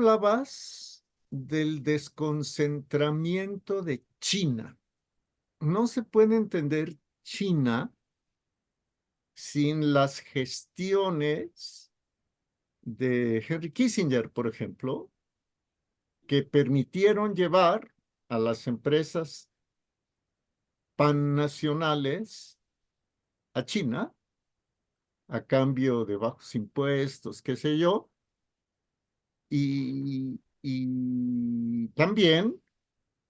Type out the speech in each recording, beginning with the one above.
hablabas del desconcentramiento de China. No se puede entender China sin las gestiones de Henry Kissinger, por ejemplo, que permitieron llevar a las empresas pannacionales a China a cambio de bajos impuestos, qué sé yo, y también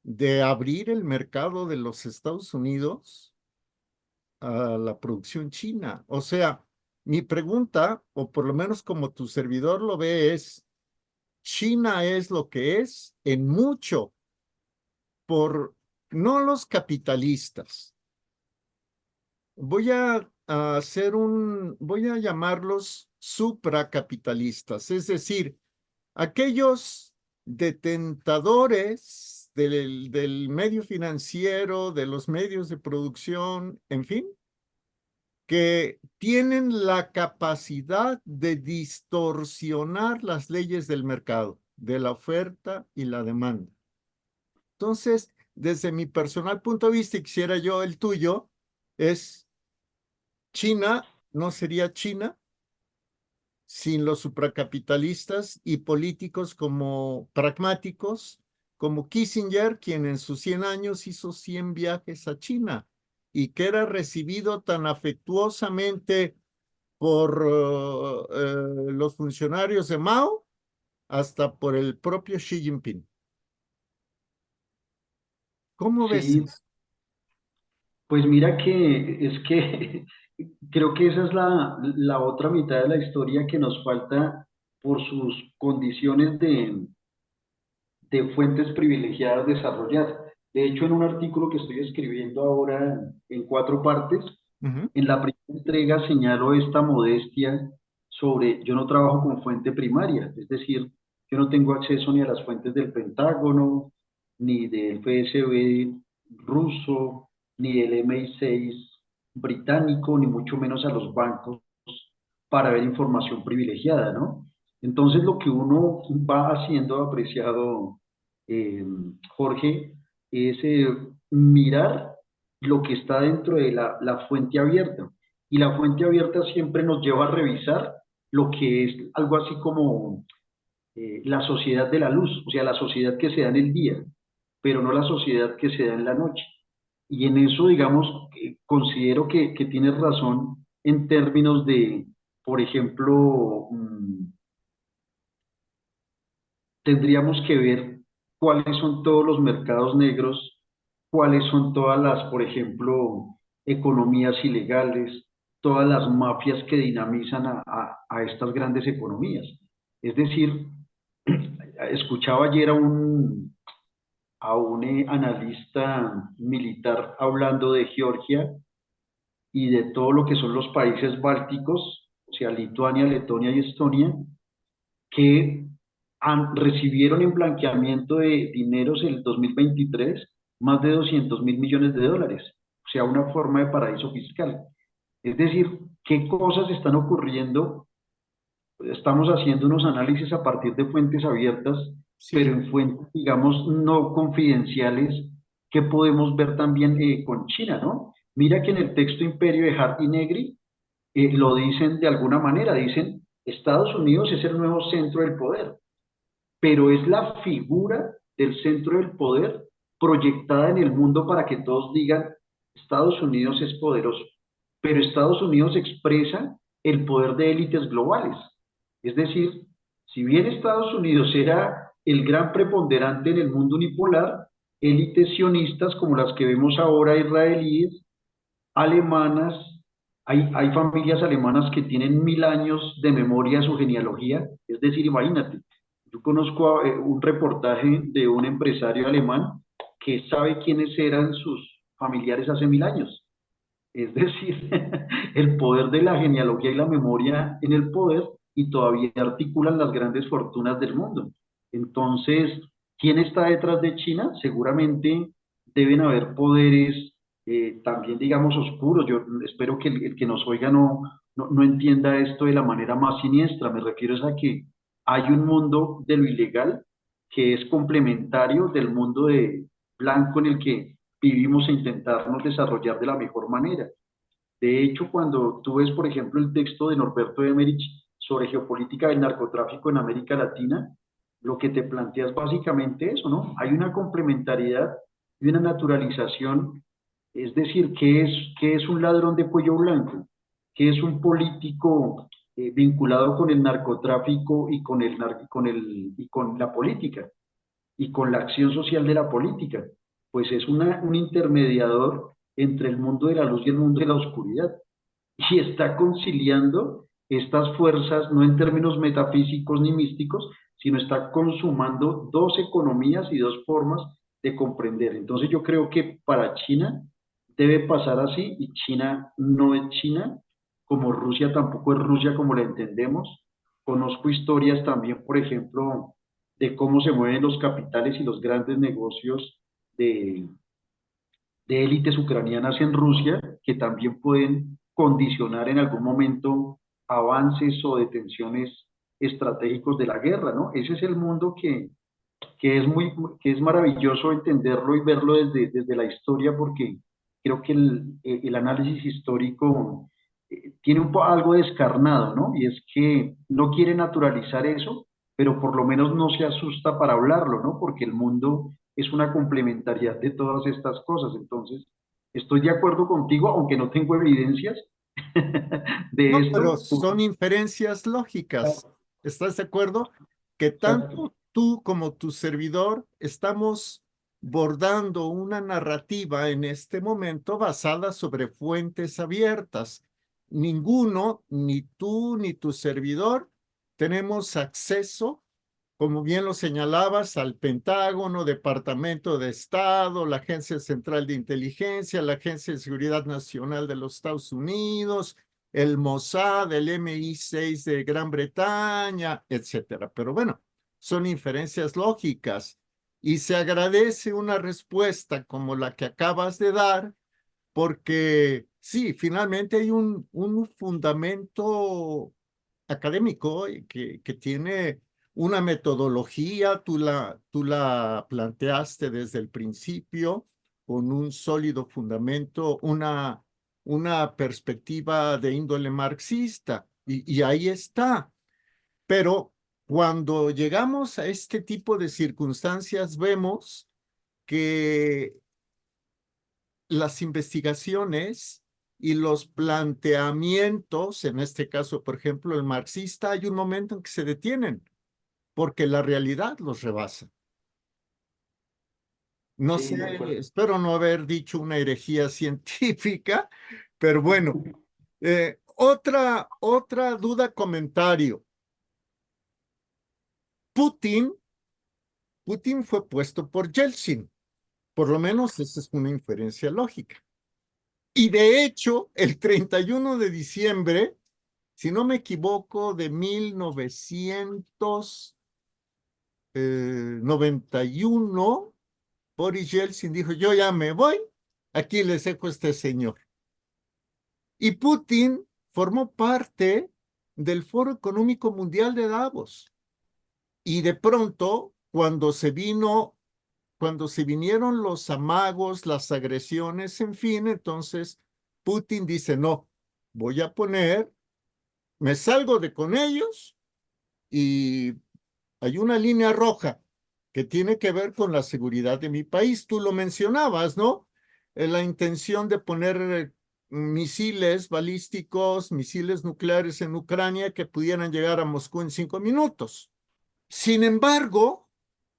de abrir el mercado de los Estados Unidos a la producción china. O sea, mi pregunta, o por lo menos como tu servidor lo ve, es, China es lo que es en mucho por no los capitalistas. Voy a llamarlos supracapitalistas, es decir, aquellos detentadores del medio financiero, de los medios de producción, en fin, que tienen la capacidad de distorsionar las leyes del mercado, de la oferta y la demanda. Entonces, desde mi personal punto de vista, y quisiera yo el tuyo, es China no sería China sin los supracapitalistas y políticos como pragmáticos, como Kissinger, quien en sus 100 años hizo 100 viajes a China y que era recibido tan afectuosamente por los funcionarios de Mao hasta por el propio Xi Jinping. ¿Cómo ves Sí, eso? pues mira que es que creo que esa es la otra mitad de la historia que nos falta por sus condiciones de fuentes privilegiadas desarrollar. De hecho, en un artículo que estoy escribiendo ahora en cuatro partes, Ujú. en la primera entrega señalo esta modestia sobre yo no trabajo con fuente primaria, es decir, yo no tengo acceso ni a las fuentes del Pentágono, ni del FSB ruso, ni del MI6 británico, ni mucho menos a los bancos para ver información privilegiada, ¿no? Entonces lo que uno va haciendo, apreciado eh, Jorge, es mirar lo que está dentro de la fuente abierta. Y la fuente abierta siempre nos lleva a revisar lo que es algo así como la sociedad de la luz, o sea, la sociedad que se da en el día, pero no la sociedad que se da en la noche. Y en eso, digamos, considero que tienes razón en términos de, por ejemplo, tendríamos que ver cuáles son todos los mercados negros, cuáles son todas las, por ejemplo, economías ilegales, todas las mafias que dinamizan a estas grandes economías. Es decir, escuchaba ayer a un analista militar hablando de Georgia y de todo lo que son los países bálticos, o sea, Lituania, Letonia y Estonia, que recibieron en blanqueamiento de dineros en el 2023 más de 200.000 millones de dólares, o sea, una forma de paraíso fiscal. Es decir, ¿qué cosas están ocurriendo? Estamos haciendo unos análisis a partir de fuentes abiertas, pero Sí. en fuentes, digamos, no confidenciales, que podemos ver también con China, ¿no? Mira que en el texto Imperio de Hart y Negri lo dicen de alguna manera, dicen, Estados Unidos es el nuevo centro del poder, pero es la figura del centro del poder proyectada en el mundo para que todos digan, Estados Unidos es poderoso, pero Estados Unidos expresa el poder de élites globales. Es decir, si bien Estados Unidos era el gran preponderante en el mundo unipolar, élites sionistas como las que vemos ahora israelíes, alemanas, hay familias alemanas que tienen 1000 años de memoria de su genealogía, es decir, imagínate, yo conozco un reportaje de un empresario alemán que sabe quiénes eran sus familiares hace 1000 años. Es decir, el poder de la genealogía y la memoria en el poder y todavía articulan las grandes fortunas del mundo. Entonces, ¿quién está detrás de China? Seguramente deben haber poderes también, digamos, oscuros. Yo espero que el que nos oiga no entienda esto de la manera más siniestra. Me refiero es a que hay un mundo de lo ilegal que es complementario del mundo de blanco en el que vivimos e intentarnos desarrollar de la mejor manera. De hecho, cuando tú ves, por ejemplo, el texto de Norberto Emmerich sobre geopolítica del narcotráfico en América Latina, lo que te plantea es básicamente eso, ¿no? Hay una complementariedad y una naturalización, es decir, qué es un ladrón de cuello blanco? ¿Qué es un político vinculado con el narcotráfico y con, y con la política y con la acción social de la política? Pues es un intermediador entre el mundo de la luz y el mundo de la oscuridad. Y está conciliando estas fuerzas, no en términos metafísicos ni místicos, sino está consumando dos economías y dos formas de comprender. Entonces yo creo que para China debe pasar así, y China no es China, como Rusia tampoco es Rusia como la entendemos. Conozco historias también, por ejemplo, de cómo se mueven los capitales y los grandes negocios de, de élites ucranianas en Rusia, que también pueden condicionar en algún momento avances o detenciones estratégicos de la guerra, ¿no? Ese es el mundo que es maravilloso entenderlo y verlo desde la historia, porque creo que el análisis histórico tiene algo descarnado, ¿no? Y es que no quiere naturalizar eso, pero por lo menos no se asusta para hablarlo, ¿no? Porque el mundo es una complementariedad de todas estas cosas. Entonces, estoy de acuerdo contigo, aunque no tengo evidencias de No, pero esto. son inferencias lógicas. ¿Estás de acuerdo? Que Exacto. tanto tú como tu servidor estamos bordando una narrativa en este momento basada sobre fuentes abiertas. Ninguno, ni tú ni tu servidor, tenemos acceso, como bien lo señalabas, al Pentágono, Departamento de Estado, la Agencia Central de Inteligencia, la Agencia de Seguridad Nacional de los Estados Unidos, el Mossad, el MI6 de Gran Bretaña, etcétera. Pero bueno, son inferencias lógicas y se agradece una respuesta como la que acabas de dar, porque sí, finalmente hay un fundamento académico que tiene una metodología, tú la planteaste desde el principio con un sólido fundamento, una perspectiva de índole marxista, y ahí está. Pero cuando llegamos a este tipo de circunstancias, vemos que las investigaciones y los planteamientos, en este caso, por ejemplo, el marxista, hay un momento en que se detienen porque la realidad los rebasa. No sé, Sí, de acuerdo. espero no haber dicho una herejía científica, pero bueno, otra duda, comentario. Putin, Putin fue puesto por Yeltsin, por lo menos esa es una inferencia lógica. Y de hecho, el 31 de diciembre, si no me equivoco, de 1991, Boris Yeltsin dijo, yo ya me voy, aquí les dejo a este señor. Y Putin formó parte del Foro Económico Mundial de Davos. Y de pronto, cuando se vinieron los amagos, las agresiones, en fin, entonces Putin dice, no, voy a poner, me salgo de con ellos y hay una línea roja que tiene que ver con la seguridad de mi país. Tú lo mencionabas, ¿no? La intención de poner misiles balísticos, misiles nucleares en Ucrania que pudieran llegar a Moscú en 5 minutos. Sin embargo,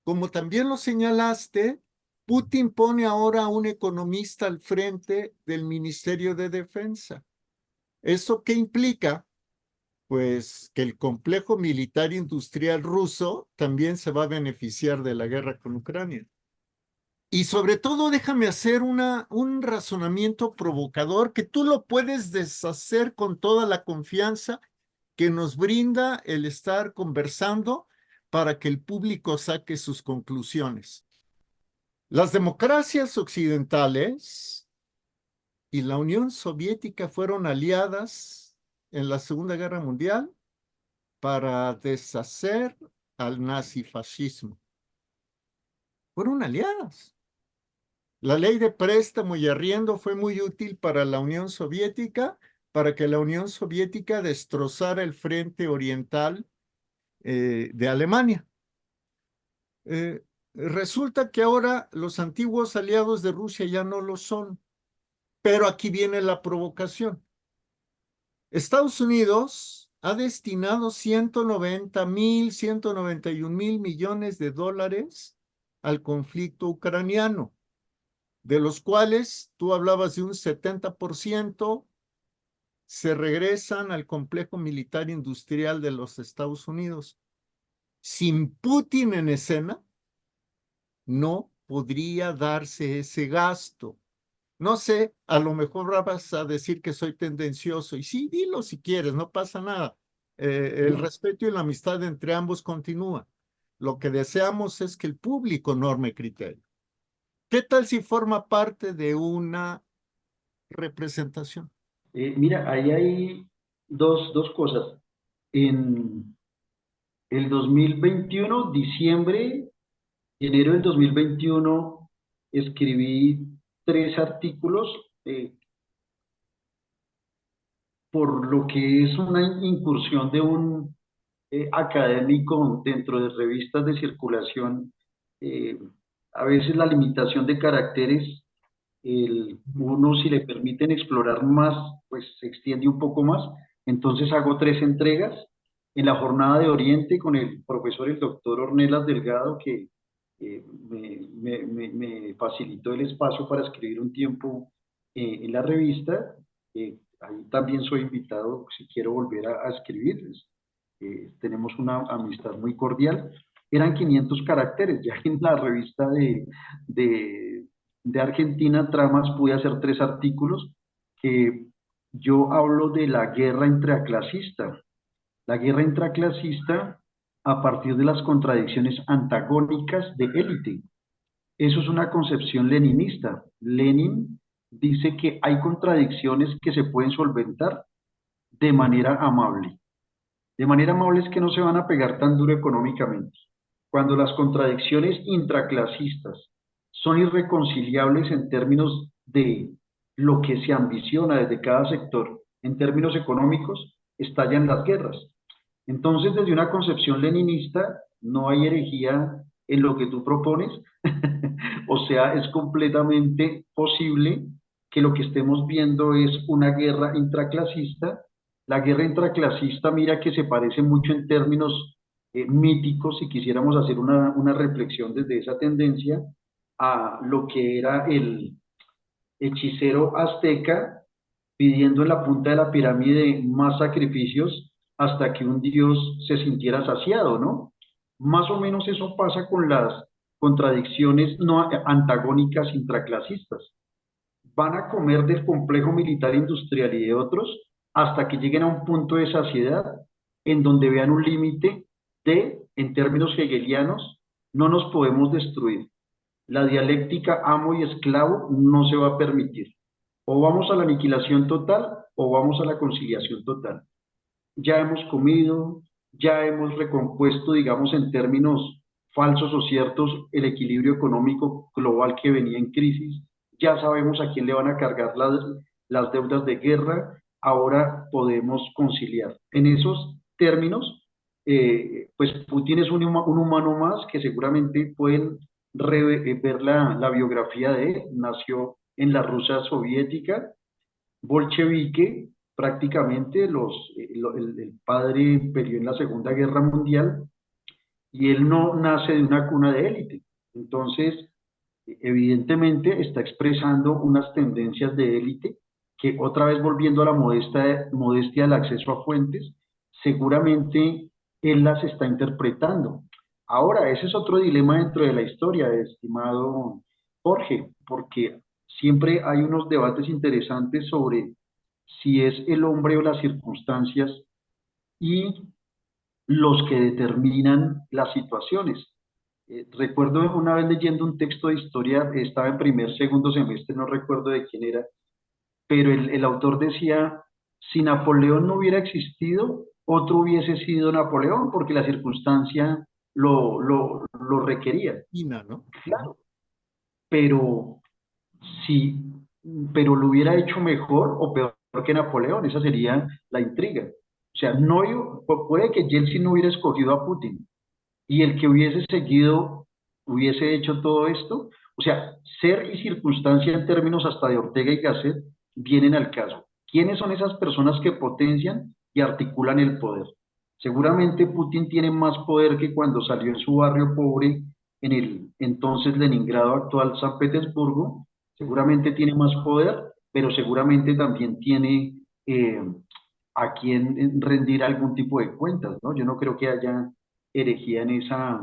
como también lo señalaste, Putin pone ahora a un economista al frente del Ministerio de Defensa. ¿Eso qué implica? Pues que el complejo militar industrial ruso también se va a beneficiar de la guerra con Ucrania. Y sobre todo, déjame hacer un razonamiento provocador que tú lo puedes deshacer con toda la confianza que nos brinda el estar conversando para que el público saque sus conclusiones. Las democracias occidentales y la Unión Soviética fueron aliadas en la Segunda Guerra Mundial. para deshacer al nazifascismo. Fueron aliadas. La ley de préstamo y arriendo fue muy útil para la Unión Soviética, para que la Unión Soviética destrozara el frente oriental de Alemania. Resulta que ahora los antiguos aliados de Rusia ya no lo son, pero aquí viene la provocación. Estados Unidos ha destinado 191 mil millones de dólares al conflicto ucraniano, de los cuales tú hablabas de un 70% se regresan al complejo militar industrial de los Estados Unidos. Sin Putin en escena, no podría darse ese gasto. No sé, a lo mejor vas a decir que soy tendencioso, y sí, dilo si quieres, no pasa nada. El respeto y la amistad entre ambos continúa. Lo que deseamos es que el público norme criterio. ¿Qué tal si forma parte de una representación? Mira, ahí hay dos cosas. En el 2021, diciembre, enero del 2021, escribí 3 artículos por lo que es una incursión de un académico dentro de revistas de circulación. eh, a veces la limitación de caracteres, uno si le permiten explorar más, pues se extiende un poco más. Entonces hago 3 entregas en la jornada de Oriente con el profesor, el doctor Ornelas Delgado, que me facilitó el espacio para escribir un tiempo en la revista. Ahí también soy invitado si quiero volver a escribir. Tenemos una amistad muy cordial. Eran 500 caracteres, ya en la revista de, de Argentina, Tramas, pude hacer 3 artículos que yo hablo de la guerra intraclasista. La guerra intraclasista a partir de las contradicciones antagónicas de élite. Eso es una concepción leninista. Lenin dice que hay contradicciones que se pueden solventar de manera amable. De manera amable es que no se van a pegar tan duro económicamente. Cuando las contradicciones intraclasistas son irreconciliables en términos de lo que se ambiciona desde cada sector, en términos económicos, estallan las guerras. Entonces, desde una concepción leninista, no hay herejía en lo que tú propones. O sea, es completamente posible que lo que estemos viendo es una guerra intraclasista. La guerra intraclasista, mira que se parece mucho en términos míticos, si quisiéramos hacer una reflexión desde esa tendencia, a lo que era el hechicero azteca pidiendo en la punta de la pirámide más sacrificios hasta que un dios se sintiera saciado, ¿no? Más o menos eso pasa con las contradicciones no antagónicas intraclasistas. Van a comer del complejo militar industrial y de otros hasta que lleguen a un punto de saciedad en donde vean un límite de, en términos hegelianos, no nos podemos destruir. La dialéctica amo y esclavo no se va a permitir. O vamos a la aniquilación total o vamos a la conciliación total. Ya hemos comido, ya hemos recompuesto, digamos, en términos falsos o ciertos, el equilibrio económico global que venía en crisis. Ya sabemos a quién le van a cargar las deudas de guerra. Ahora podemos conciliar. En esos términos, pues Putin es un humano más que seguramente pueden ver la biografía de él. Nació en la Rusia soviética, bolchevique, prácticamente el padre peleó en la Segunda Guerra Mundial y él no nace de una cuna de élite. Entonces, evidentemente está expresando unas tendencias de élite que, otra vez volviendo a la modestia del acceso a fuentes, seguramente él las está interpretando. Ahora, ese es otro dilema dentro de la historia, estimado Jorge, porque siempre hay unos debates interesantes sobre si es el hombre o las circunstancias y los que determinan las situaciones. Recuerdo una vez leyendo un texto de historia, estaba en primer, segundo semestre, no recuerdo de quién era, pero el autor decía, si Napoleón no hubiera existido, otro hubiese sido Napoleón, porque la circunstancia lo requería. China, ¿no? Ujú. Claro, pero sí, pero lo hubiera hecho mejor o peor que Napoleón, esa sería la intriga. O sea, no, puede que Yeltsin no hubiera escogido a Putin y el que hubiese seguido hubiese hecho todo esto. O sea, ser y circunstancia en términos hasta de Ortega y Gasset vienen al caso. ¿Quiénes son esas personas que potencian y articulan el poder? Seguramente Putin tiene más poder que cuando salió en su barrio pobre en el entonces Leningrado, actual San Petersburgo. Seguramente tiene más poder, pero seguramente también tiene a quien rendir algún tipo de cuentas, ¿no? Yo no creo que haya herejía en esa,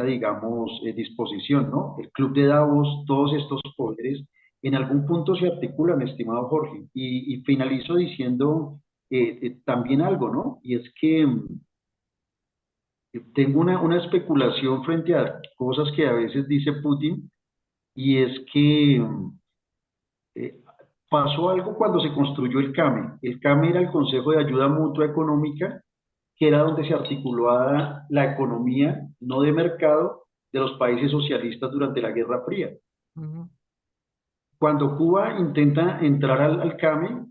digamos, disposición, ¿no? El Club de Davos, todos estos poderes, en algún punto se articulan, estimado Jorge. Y finalizo diciendo también algo, ¿no? Y es que tengo una especulación frente a cosas que a veces dice Putin, y es que eh, pasó algo cuando se construyó el CAME. El CAME era el Consejo de Ayuda Mutua Económica, que era donde se articulaba la economía, no de mercado, de los países socialistas durante la Guerra Fría. Ujú. Cuando Cuba intenta entrar al CAME,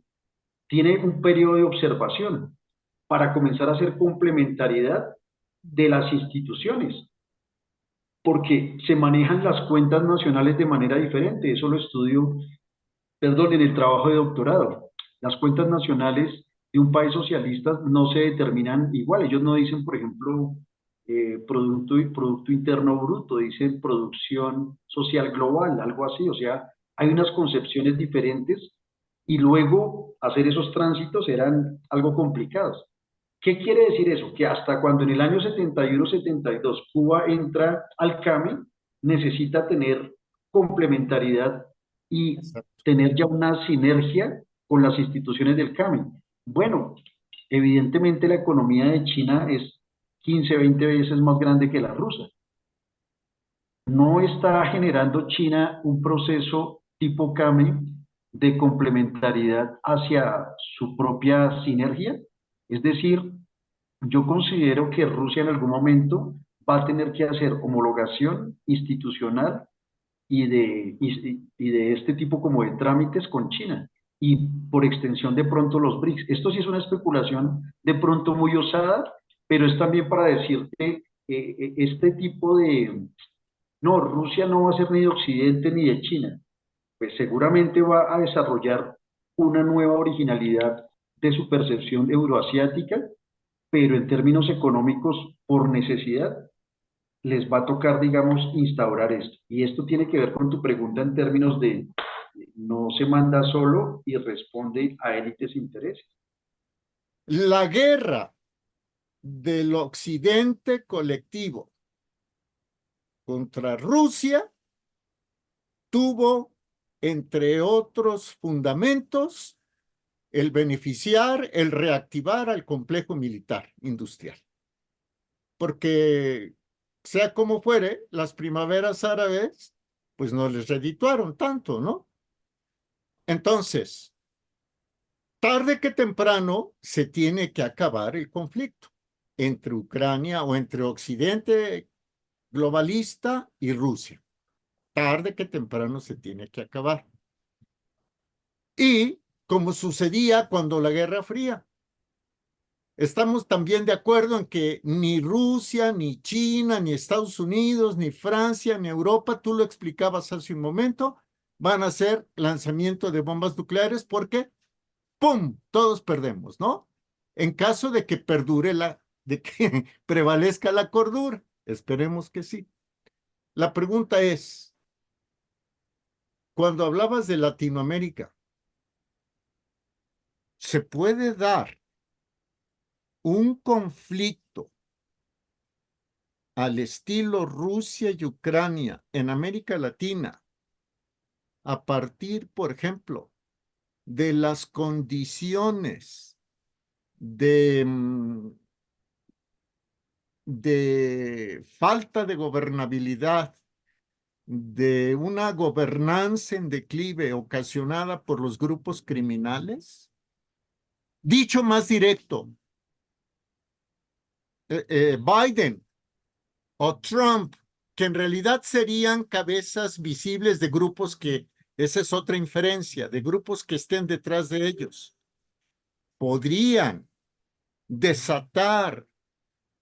tiene un periodo de observación para comenzar a hacer complementariedad de las instituciones, porque se manejan las cuentas nacionales de manera diferente. Eso lo estudio, perdón, en el trabajo de doctorado. Las cuentas nacionales de un país socialista no se determinan igual. Ellos no dicen, por ejemplo, producto interno bruto, dicen producción social global, algo así. O sea, hay unas concepciones diferentes y luego hacer esos tránsitos eran algo complicados. ¿Qué quiere decir eso? Que hasta cuando en el año 71-72 Cuba entra al CAME, necesita tener complementariedad y Exacto. tener ya una sinergia con las instituciones del CAME. Bueno, evidentemente la economía de China es 15, 20 veces más grande que la rusa. ¿No está generando China un proceso tipo CAME de complementariedad hacia su propia sinergia? Es decir, yo considero que Rusia en algún momento va a tener que hacer homologación institucional y de este tipo como de trámites con China y por extensión de pronto los BRICS. Esto sí es una especulación de pronto muy osada, pero es también para decirte este tipo de, no, Rusia no va a ser ni de Occidente ni de China, pues seguramente va a desarrollar una nueva originalidad de su percepción euroasiática, pero en términos económicos, por necesidad, les va a tocar, digamos, instaurar esto. Y esto tiene que ver con tu pregunta en términos de no se manda solo y responde a élites intereses. La guerra del occidente colectivo contra Rusia tuvo, entre otros fundamentos, el beneficiar, el reactivar al complejo militar industrial. Porque, sea como fuere, las primaveras árabes, pues no les redituaron tanto, ¿no? Entonces, tarde que temprano se tiene que acabar el conflicto entre Ucrania o entre Occidente globalista y Rusia. Tarde que temprano se tiene que acabar. Y como sucedía cuando la Guerra Fría, estamos también de acuerdo en que ni Rusia, ni China, ni Estados Unidos, ni Francia, ni Europa, tú lo explicabas hace un momento, van a hacer lanzamiento de bombas nucleares porque, ¡pum!, todos perdemos, ¿no? En caso de que perdure de que prevalezca la cordura, esperemos que sí. La pregunta es, cuando hablabas de Latinoamérica, ¿se puede dar un conflicto al estilo Rusia y Ucrania en América Latina a partir, por ejemplo, de las condiciones de, de falta de gobernabilidad, de una gobernanza en declive ocasionada por los grupos criminales? Dicho más directo, Biden o Trump, que en realidad serían cabezas visibles de grupos que, esa es otra inferencia, de grupos que estén detrás de ellos, podrían desatar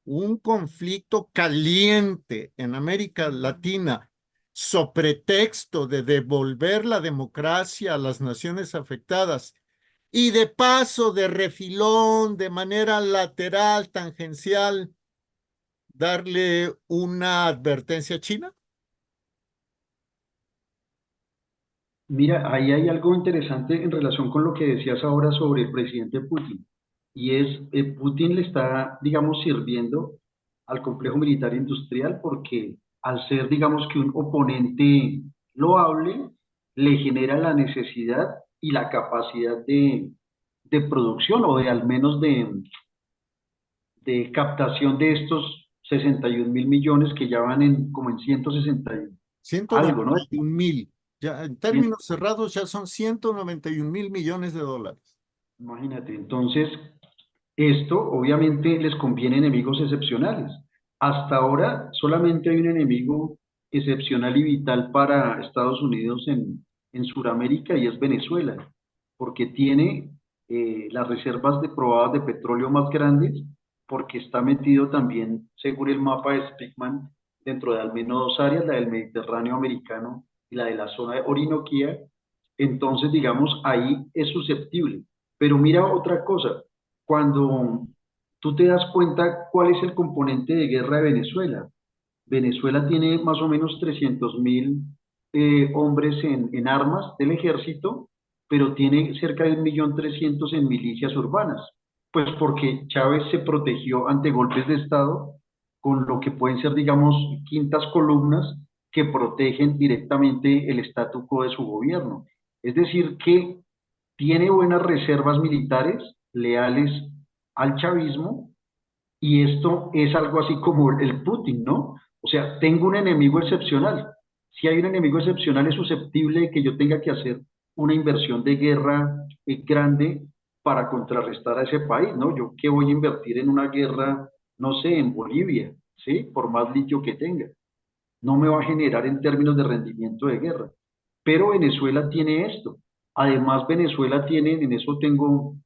un conflicto caliente en América Latina sobre pretexto de devolver la democracia a las naciones afectadas y de paso, de refilón, de manera lateral, tangencial, darle una advertencia a China. Mira, ahí hay algo interesante en relación con lo que decías ahora sobre el presidente Putin. Y es, Putin le está, digamos, sirviendo al complejo militar industrial porque al ser, digamos, que un oponente loable, le genera la necesidad y la capacidad de producción o de al menos de captación de estos 61.000 millones que ya van en como en 160 y algo, ¿no? 191.000. Ya, en términos cerrados, ya son 191.000 millones de dólares. Imagínate, entonces, esto obviamente les conviene enemigos excepcionales. Hasta ahora solamente hay un enemigo excepcional y vital para Estados Unidos en Sudamérica y es Venezuela, porque tiene las reservas de probadas de petróleo más grandes, porque está metido también, según el mapa de Spickman, dentro de al menos dos áreas, la del Mediterráneo americano y la de la zona de Orinoquía. Entonces, digamos, ahí es susceptible. Pero mira otra cosa, cuando tú te das cuenta cuál es el componente de guerra de Venezuela. Venezuela tiene más o menos 300.000 hombres en armas del ejército, pero tiene cerca de 1.300.000 en milicias urbanas. Pues porque Chávez se protegió ante golpes de Estado con lo que pueden ser, digamos, quintas columnas que protegen directamente el statu quo de su gobierno. Es decir, que tiene buenas reservas militares leales al chavismo y esto es algo así como el Putin, ¿no? O sea, tengo un enemigo excepcional. Si hay un enemigo excepcional, es susceptible de que yo tenga que hacer una inversión de guerra grande para contrarrestar a ese país, ¿no? Yo qué voy a invertir en una guerra, no sé, en Bolivia, ¿sí? Por más litio que tenga. No me va a generar en términos de rendimiento de guerra. Pero Venezuela tiene esto. Además, Venezuela tiene, en eso tengo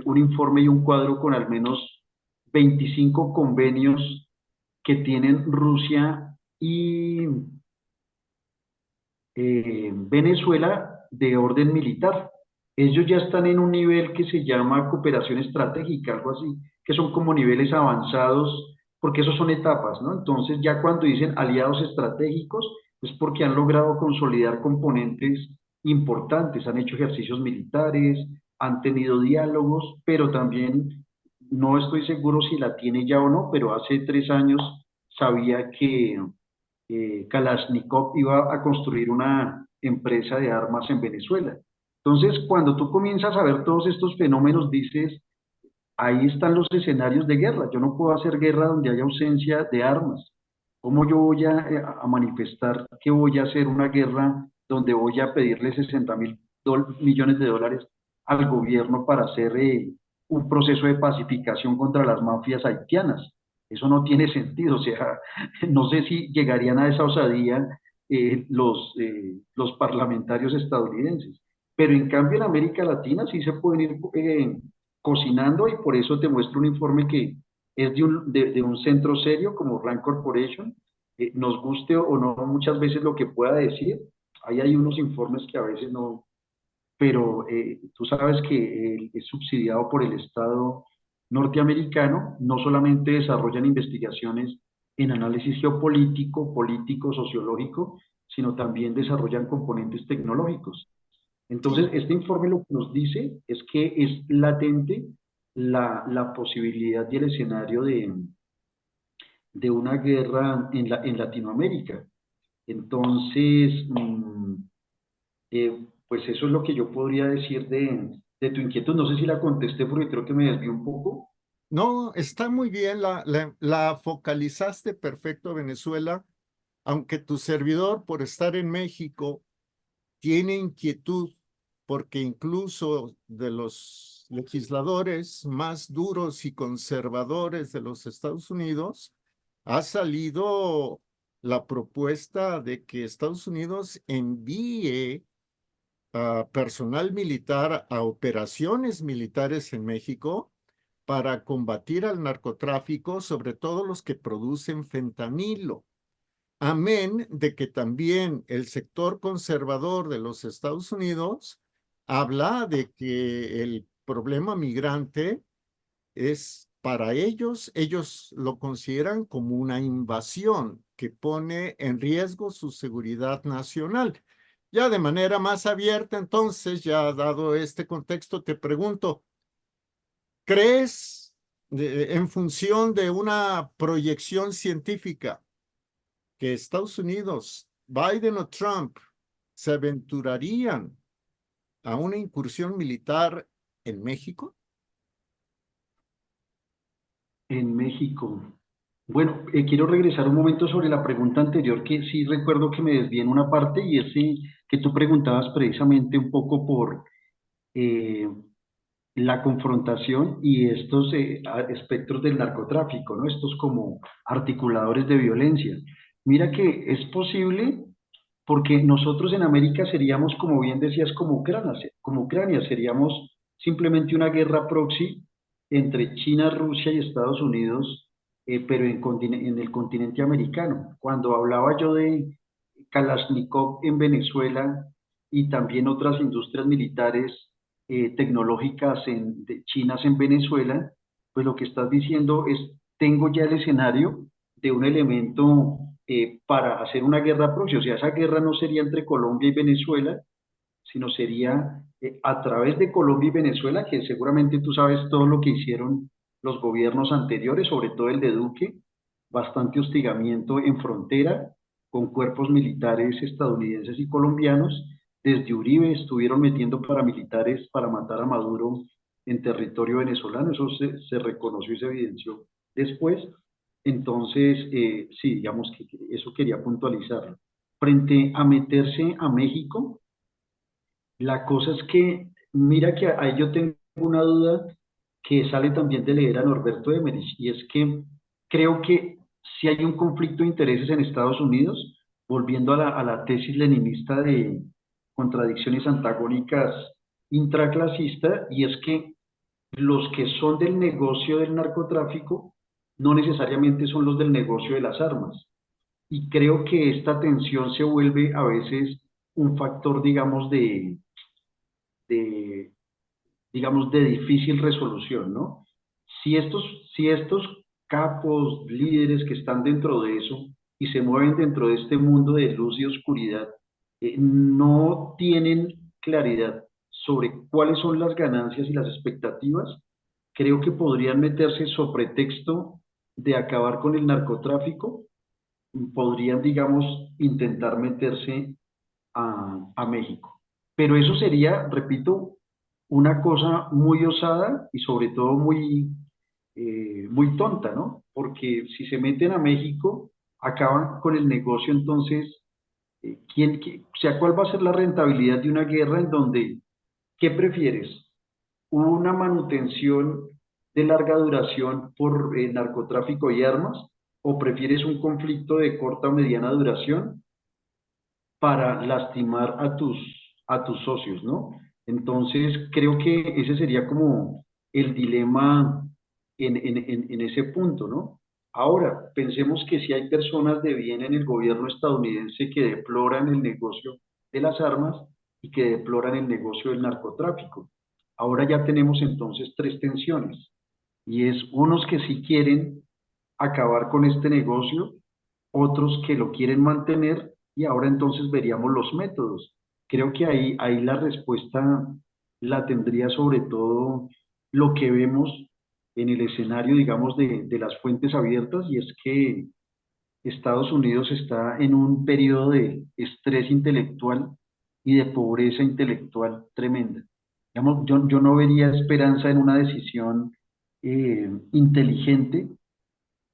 un informe y un cuadro con al menos 25 convenios que tienen Rusia y Venezuela de orden militar. Ellos ya están en un nivel que se llama cooperación estratégica, algo así, que son como niveles avanzados, porque esos son etapas, ¿no? Entonces ya cuando dicen aliados estratégicos, es porque han logrado consolidar componentes importantes, han hecho ejercicios militares, han tenido diálogos, pero también no estoy seguro si la tiene ya o no, pero hace 3 años sabía que Kalashnikov iba a construir una empresa de armas en Venezuela. Entonces, cuando tú comienzas a ver todos estos fenómenos, dices, ahí están los escenarios de guerra. Yo no puedo hacer guerra donde haya ausencia de armas. ¿Cómo yo voy a manifestar que voy a hacer una guerra donde voy a pedirle 60.000 millones de dólares al gobierno para hacer un proceso de pacificación contra las mafias haitianas? Eso no tiene sentido. O sea, no sé si llegarían a esa osadía los parlamentarios estadounidenses. Pero en cambio en América Latina sí se pueden ir cocinando y por eso te muestro un informe que es de un centro serio como Rand Corporation. Nos guste o no muchas veces lo que pueda decir, ahí hay unos informes que a veces no, pero tú sabes que es subsidiado por el Estado norteamericano, no solamente desarrollan investigaciones en análisis geopolítico, político, sociológico, sino también desarrollan componentes tecnológicos. Entonces, Sí, este informe lo que nos dice es que es latente la posibilidad y el escenario de una guerra en Latinoamérica. Entonces, pues eso es lo que yo podría decir de tu inquietud. No sé si la contesté porque creo que me desvió un poco. no, está muy bien, la focalizaste perfecto, Venezuela, aunque tu servidor, por estar en México, tiene inquietud porque incluso de los legisladores más duros y conservadores de los Estados Unidos, ha salido la propuesta de que Estados Unidos envíe a personal militar a operaciones militares en México para combatir al narcotráfico, sobre todo los que producen fentanilo. Amén de que también el sector conservador de los Estados Unidos habla de que el problema migrante es para ellos, ellos lo consideran como una invasión que pone en riesgo su seguridad nacional. Ya de manera más abierta, entonces, ya dado este contexto, te pregunto, ¿crees, en función de una proyección científica, que Estados Unidos, Biden o Trump, se aventurarían a una incursión militar en México? En México. Bueno, quiero regresar un momento sobre la pregunta anterior, que sí recuerdo que me desvié en una parte, y es que tú preguntabas precisamente un poco por eh, la confrontación y estos espectros del narcotráfico, ¿no? Estos como articuladores de violencia. Mira que es posible porque nosotros en América seríamos, como bien decías, como Ucrania, seríamos simplemente una guerra proxy entre China, Rusia y Estados Unidos, pero en el continente americano. Cuando hablaba yo de Kalashnikov en Venezuela y también otras industrias militares tecnológicas chinas en Venezuela, pues lo que estás diciendo es, tengo ya el escenario de un elemento para hacer una guerra proxy. O sea, esa guerra no sería entre Colombia y Venezuela, sino sería a través de Colombia y Venezuela, que seguramente tú sabes todo lo que hicieron los gobiernos anteriores, sobre todo el de Duque, bastante hostigamiento en frontera con cuerpos militares estadounidenses y colombianos. Desde Uribe estuvieron metiendo paramilitares para matar a Maduro en territorio venezolano, eso se reconoció y se evidenció después. Entonces, sí, digamos que eso quería puntualizarlo. Frente a meterse a México, la cosa es que, mira que ahí yo tengo una duda que sale también de leer a Norberto Emerich, y es que creo que si hay un conflicto de intereses en Estados Unidos, volviendo a la tesis leninista de contradicciones antagónicas intraclasista, y es que los que son del negocio del narcotráfico no necesariamente son los del negocio de las armas. Y creo que esta tensión se vuelve a veces un factor, de, digamos, de difícil resolución, ¿no? Si estos capos, líderes que están dentro de eso y se mueven dentro de este mundo de luz y oscuridad, no tienen claridad sobre cuáles son las ganancias y las expectativas, creo que podrían meterse sobre pretexto de acabar con el narcotráfico, podrían, digamos, intentar meterse a México. Pero eso sería, repito, una cosa muy osada y sobre todo muy tonta, ¿no? Porque si se meten a México, acaban con el negocio, entonces, o sea, ¿cuál va a ser la rentabilidad de una guerra en donde, qué prefieres? ¿Una manutención de larga duración por narcotráfico y armas? ¿O prefieres un conflicto de corta o mediana duración para lastimar a tus socios, ¿no? Entonces, creo que ese sería como el dilema en ese punto, ¿no? Ahora, pensemos que si hay personas de bien en el gobierno estadounidense que deploran el negocio de las armas y que deploran el negocio del narcotráfico. Ahora ya tenemos entonces tres tensiones, y es unos que sí quieren acabar con este negocio, otros que lo quieren mantener, y ahora entonces veríamos los métodos. Creo que ahí la respuesta la tendría sobre todo lo que vemos en el escenario, digamos, de las fuentes abiertas, y es que Estados Unidos está en un periodo de estrés intelectual y de pobreza intelectual tremenda. Digamos, yo no vería esperanza en una decisión inteligente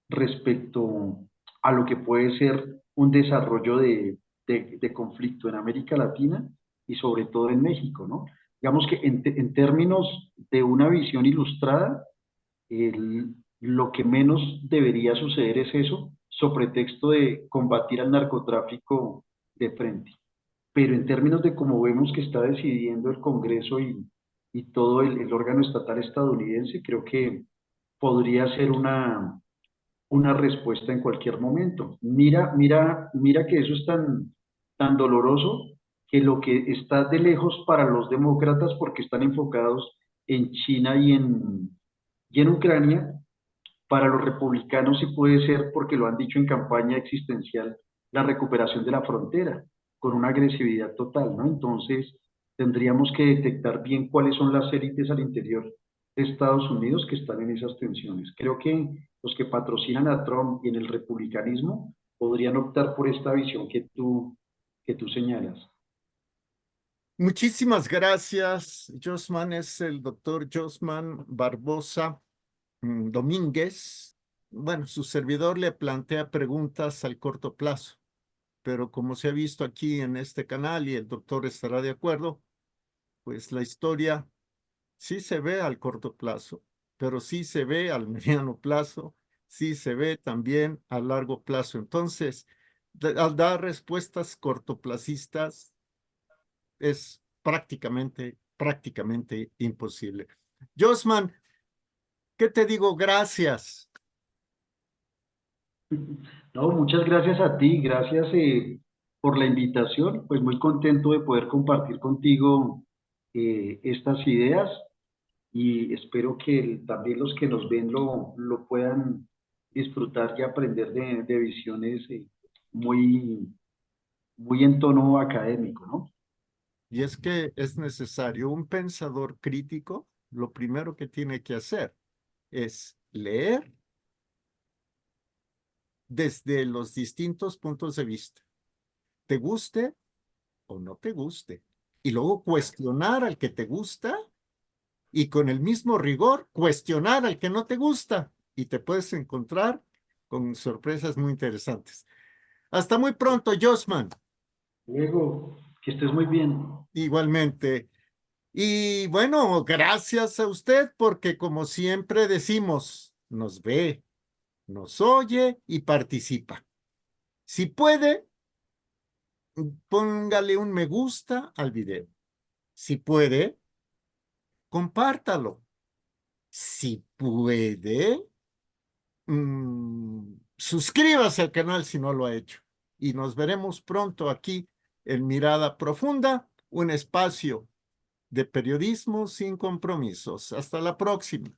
respecto a lo que puede ser un desarrollo de conflicto en América Latina y sobre todo en México, ¿no? digamos que en términos de una visión ilustrada, lo que menos debería suceder es eso, sobre texto de combatir al narcotráfico de frente. Pero en términos de cómo vemos que está decidiendo el Congreso y todo el órgano estatal estadounidense, creo que podría ser una respuesta en cualquier momento. Mira que eso es tan doloroso que lo que está de lejos para los demócratas, porque están enfocados en China y en Ucrania, para los republicanos sí puede ser, porque lo han dicho en campaña existencial, la recuperación de la frontera, con una agresividad total, ¿no? Entonces, tendríamos que detectar bien cuáles son las élites al interior de Estados Unidos que están en esas tensiones. Creo que los que patrocinan a Trump y en el republicanismo podrían optar por esta visión que tú señalas. Muchísimas gracias. Josman es el doctor Josman Barbosa Domínguez. Bueno, su servidor le plantea preguntas al corto plazo, pero como se ha visto aquí en este canal y el doctor estará de acuerdo, pues la historia sí se ve al corto plazo, pero sí se ve al mediano plazo, sí se ve también a largo plazo. Entonces, al dar respuestas cortoplacistas es prácticamente imposible. Josman, ¿qué te digo? Gracias. No, muchas gracias a ti, gracias por la invitación, pues muy contento de poder compartir contigo estas ideas y espero que también los que nos ven lo puedan disfrutar y aprender de visiones muy, muy en tono académico, ¿no? Y es que es necesario un pensador crítico. Lo primero que tiene que hacer es leer desde los distintos puntos de vista, te guste o no te guste, y luego cuestionar al que te gusta y con el mismo rigor cuestionar al que no te gusta y te puedes encontrar con sorpresas muy interesantes. Hasta muy pronto, Josman. Luego, que estés muy bien. Igualmente. Y bueno, gracias a usted porque como siempre decimos, nos ve, nos oye y participa. Si puede, póngale un me gusta al video. Si puede, compártalo. Si puede, suscríbase al canal si no lo ha hecho. Y nos veremos pronto aquí en Mirada Profunda, un espacio de periodismo sin compromisos. Hasta la próxima.